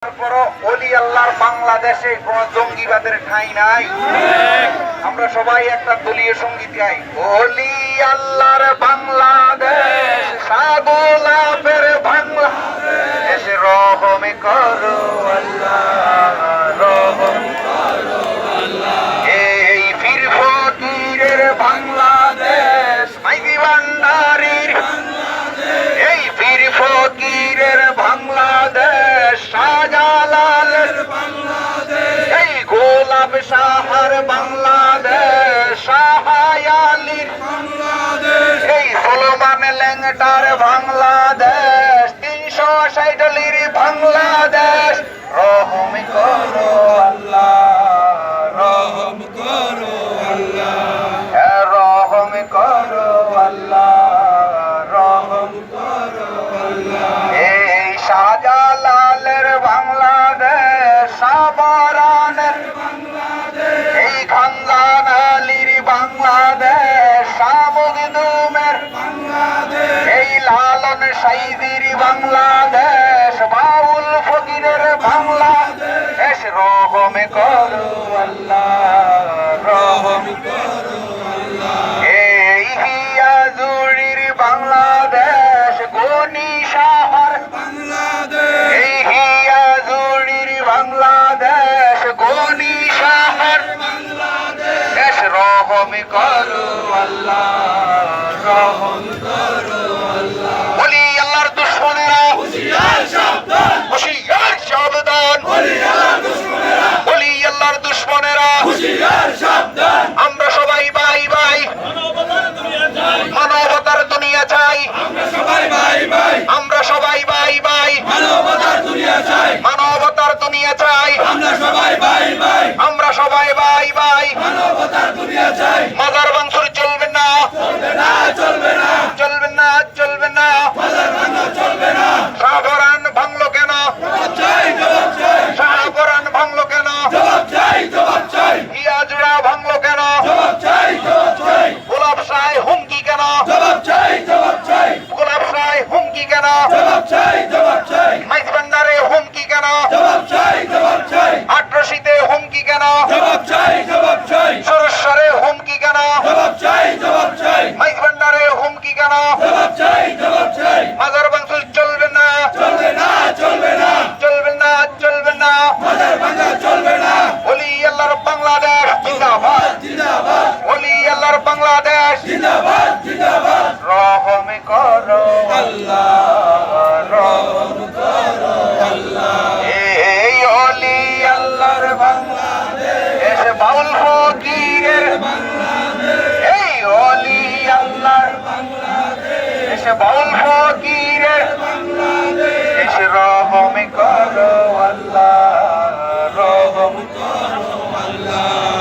তারপরও ওলি আল্লাহর বাংলাদেশে কোন জঙ্গিবাদের ঠাঁই নাই। আমরা সবাই একটা দলীয় সঙ্গীত গাই। ওলি আল্লাহর বাংলাদেশ, সাগোলাপের বাংলাদেশ, রহম করো আল্লাহ, রহম করো আল্লাহ। এই পীর ফকিরের বাংলাদেশ, মাইজি ভান্ডারীর বাংলাদেশ, এই পীর ফকিরের বাংলাদেশ, শাহজালালের বাংলাদেশ, এই গোলাপ শাহর বাংলাদেশ, শাহ আলীর বাংলাদেশ, এই সুলেমান ল্যাংটার বাংলাদেশ, 360 বাংলাদেশ। রহম করো আল্লাহ, রহম করো আল্লাহ, রহম করো আল্লাহ, রহম করো আল্লাহ। এই শাহজালালের বাংলাদেশ, সাবরানের বাংলাদেশ, এই খানজান আলীর বাংলাদেশ, শামুকদুমের বাংলাদেশ, এই লালন সাইদির বাংলাদেশ, বাউল ফকিরের বাংলাদেশ। রহম করো আল্লাহ, রহম করো আল্লাহ। এই হিয়াজুড়ির বাংলাদেশ, গনি শাহর বাংলাদেশ, এই হিয়াজুড়ির বাংলাদেশ, গনি শাহর বাংলাদেশ। রহম করো আল্লাহ, রহম করো আল্লাহ। ওলি আল্লাহর দুশমনেরা হুঁশিয়ার সাবধান, হুঁশিয়ার সাবধান, ওলি আল্লাহর দুশমনেরা, ওলি আল্লাহর দুশমনেরা হুঁশিয়ার সাবধান। আমরা সবাই ভাই ভাই, মানবতার দুনিয়া চাই, মানবতার দুনিয়া চাই। আমরা সবাই ভাই ভাই, আমরা সবাই ভাই ভাই, মানবতার দুনিয়া চাই, মানবতার দুনিয়া চাই। আমরা সবাই ভাই ভাই, আমরা সবাই ভাই ভাই, মানবতার দুনিয়া চাই। মাজার ভাঙচুর চলবে না, চলবে না, চলবে না, চলবে না, চলবে না, মাজার ভাঙা চলবে না। শাহপরান ভাঙলো কেন? জবাব চাই, জবাব চাই। শাহপরান ভাঙলো কেন? জবাব চাই, জবাব চাই। হিয়াজুড়া ভাঙলো কেন? জবাব চাই, জবাব চাই। গোলাপ শাহ হুমকি কেন? জবাব চাই, জবাব চাই। গোলাপ শাহ হুমকি কেন? জবাব চাই, জবাব চাই। মাইজ ভান্ডারে হুমকি কেন? জবাব চাই, জবাব চাই। আটরশিতে হুমকি কেন? জবাব চাই, জবাব চাই। সুরেশ্বরে হুমকি কেন? জবাব চাই, জবাব চাই। মাইজ ভান্ডারে হুমকি কেন? জবাব চাই, জবাব চাই। মাজার ভাঙচুর চলবে না, চলবে না, চলবে না, চলবে না, চলবে না, মাজার ভাঙা চলবে না। ওলি আল্লাহর বাংলাদেশ জিন্দাবাদ, জিন্দাবাদ, ওলি আল্লাহর বাংলাদেশ জিন্দাবাদ, জিন্দাবাদ। রহম করো আল্লাহ, রহম করো আল্লাহ। এই ওলি আল্লাহর বাংলাদেশ, বাউল ফকিরের বাংলাদেশ, এই ওলি আল্লাহর বাংলাদেশ, বাউল ফকির